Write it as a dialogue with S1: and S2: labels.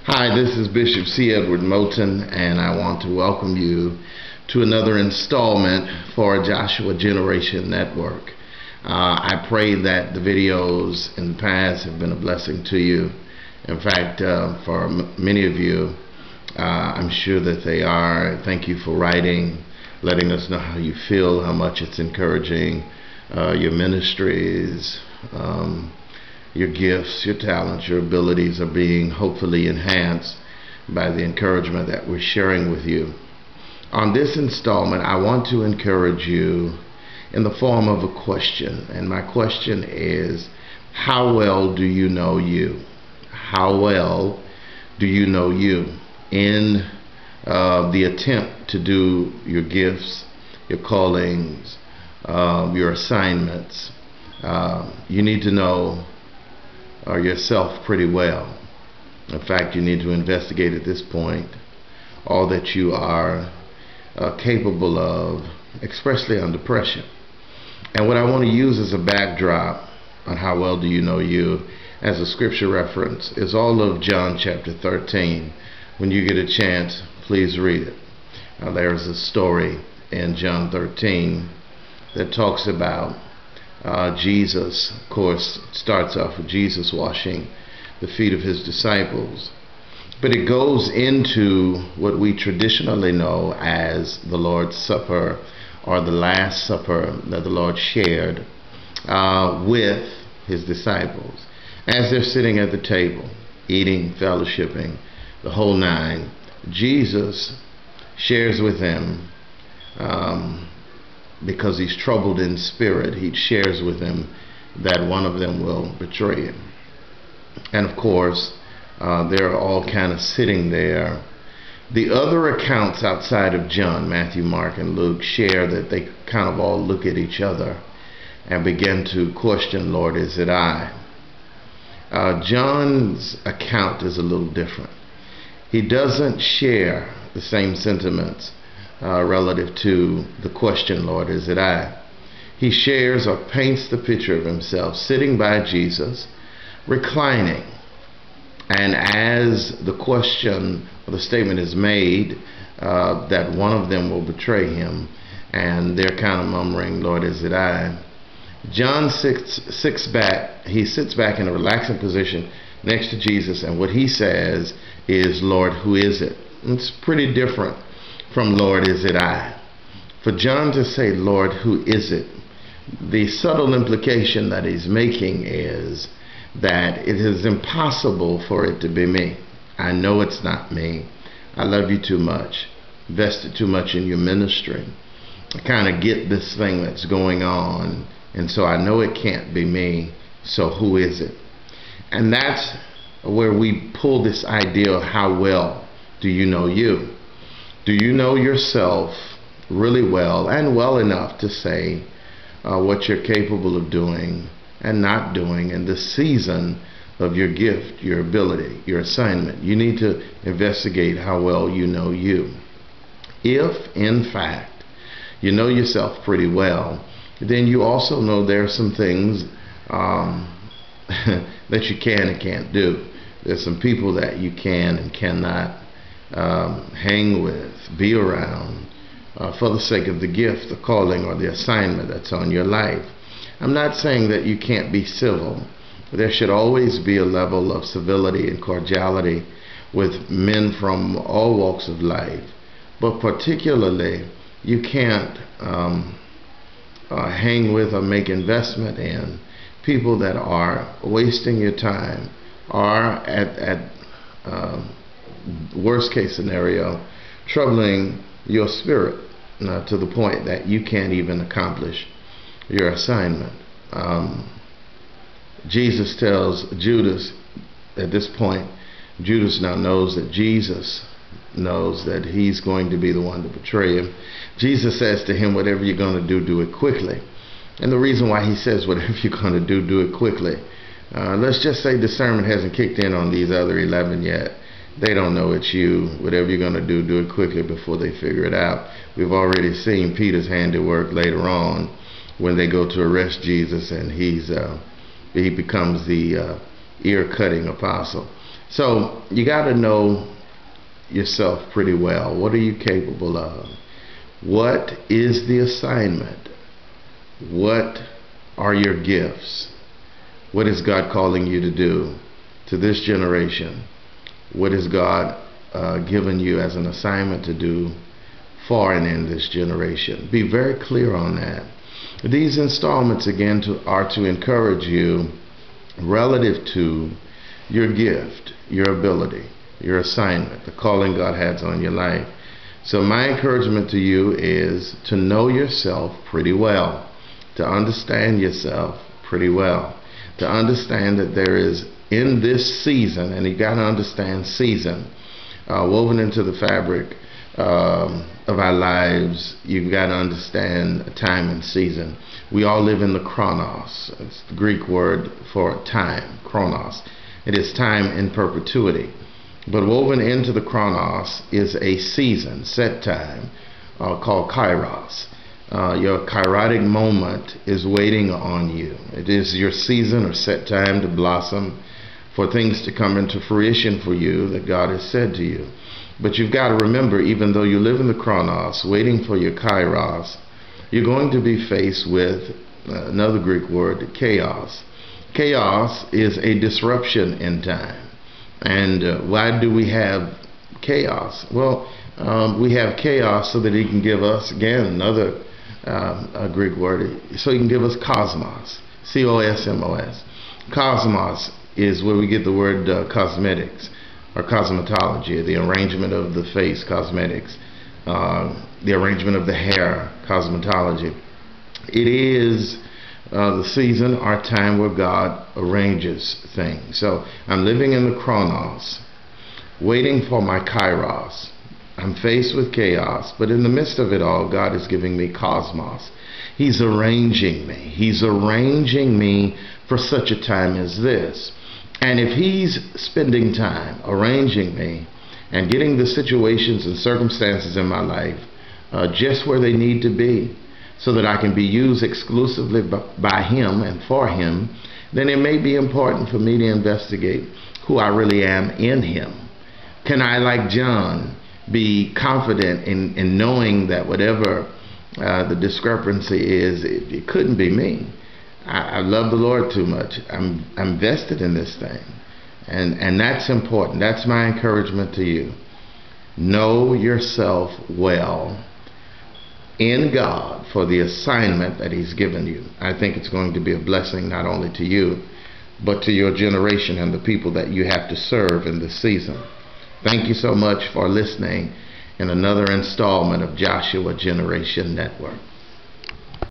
S1: Hi, this is Bishop C. Edward Moten, and I want to welcome you to another installment for Joshua Generation Network. I pray that the videos in the past have been a blessing to you. In fact, for many of you, I'm sure that they are. Thank you for writing, letting us know how you feel, how much it's encouraging your ministries. Your gifts, your talents, your abilities are being hopefully enhanced by the encouragement that we're sharing with you. On this installment, I want to encourage you in the form of a question. And my question is, how well do you know you? How well do you know you? In the attempt to do your gifts, your callings, your assignments, you need to know yourself pretty well. In fact, you need to investigate at this point all that you are capable of, especially under pressure. And what I want to use as a backdrop on how well do you know you as a scripture reference is all of John chapter 13. When you get a chance, please read it. There's a story in John 13 that talks about Jesus. Of course, starts off with Jesus washing the feet of his disciples, but it goes into what we traditionally know as the Lord's Supper, or the Last Supper that the Lord shared with his disciples as they're sitting at the table, eating, fellowshipping, the whole nine. Jesus shares with them, because he's troubled in spirit, he shares with them that one of them will betray him. And of course, they're all kind of sitting there. The other accounts outside of John, Matthew, Mark, and Luke, share that they kind of all look at each other and begin to question, Lord, is it I? John's account is a little different. He doesn't share the same sentiments relative to the question, Lord, is it I? He shares or paints the picture of himself sitting by Jesus, reclining. And as the question or the statement is made that one of them will betray him, and they're kind of murmuring, Lord, is it I? John sits back in a relaxing position next to Jesus, and what he says is, Lord, who is it? It's pretty different from Lord, is it I? For John to say, Lord, who is it? The subtle implication that he's making is that it is impossible for it to be me. I know it's not me. I love you too much, invested too much in your ministry. I kind of get this thing that's going on, and so I know it can't be me. So who is it? And that's where we pull this idea of how well do you know you? Do you know yourself really well, and well enough to say what you're capable of doing and not doing in the season of your gift, your ability, your assignment? You need to investigate how well you know you. If, in fact, you know yourself pretty well, then you also know there are some things that you can and can't do. There's some people that you can and cannot hang with, be around, for the sake of the gift, the calling, or the assignment that's on your life. I'm not saying that you can't be civil. There should always be a level of civility and cordiality with men from all walks of life, but particularly you can't hang with or make investment in people that are wasting your time, or at worst case scenario, troubling your spirit to the point that you can't even accomplish your assignment. Jesus tells Judas at this point, Judas now knows that Jesus knows that he's going to be the one to betray him. Jesus says to him, whatever you're going to do, do it quickly. And the reason why he says whatever you're going to do it quickly, let's just say discernment hasn't kicked in on these other 11 yet. They don't know it's you. Whatever you're going to do it quickly before they figure it out. We've already seen Peter's handiwork later on when they go to arrest Jesus, and he becomes the ear-cutting apostle. So you got to know yourself pretty well. What are you capable of? What is the assignment? What are your gifts? What is God calling you to do to this generation? What has God given you as an assignment to do for and in this generation? Be very clear on that. These installments, again, are to encourage you relative to your gift, your ability, your assignment, the calling God has on your life. So my encouragement to you is to know yourself pretty well, to understand yourself pretty well, to understand that there is in this season, and you got to understand season, woven into the fabric of our lives. You've got to understand time and season. We all live in the chronos. It's the Greek word for time, chronos. It is time in perpetuity. But woven into the chronos is a season, set time, called kairos. Your kairotic moment is waiting on you. It is your season or set time to blossom, for things to come into fruition for you that God has said to you. But you've got to remember, even though you live in the chronos, waiting for your kairos, you're going to be faced with another Greek word, chaos. Chaos is a disruption in time. And why do we have chaos? Well, we have chaos so that he can give us, again, another Greek word, so he can give us cosmos, C-O-S-M-O-S. Cosmos is where we get the word cosmetics or cosmetology, the arrangement of the face, cosmetics, the arrangement of the hair, cosmetology. It is the season or time where God arranges things. So I'm living in the chronos, waiting for my kairos. I'm faced with chaos, but in the midst of it all, God is giving me cosmos. He's arranging me. He's arranging me for such a time as this. And if he's spending time arranging me and getting the situations and circumstances in my life just where they need to be, so that I can be used exclusively by him and for him, then it may be important for me to investigate who I really am in him. Can I, like John, be confident in knowing that whatever the discrepancy is, it couldn't be me? I love the Lord too much. I'm vested in this thing. And that's important. That's my encouragement to you. Know yourself well in God for the assignment that he's given you. I think it's going to be a blessing not only to you, but to your generation and the people that you have to serve in this season. Thank you so much for listening in another installment of J.O.S.H.U.A. Generation Network.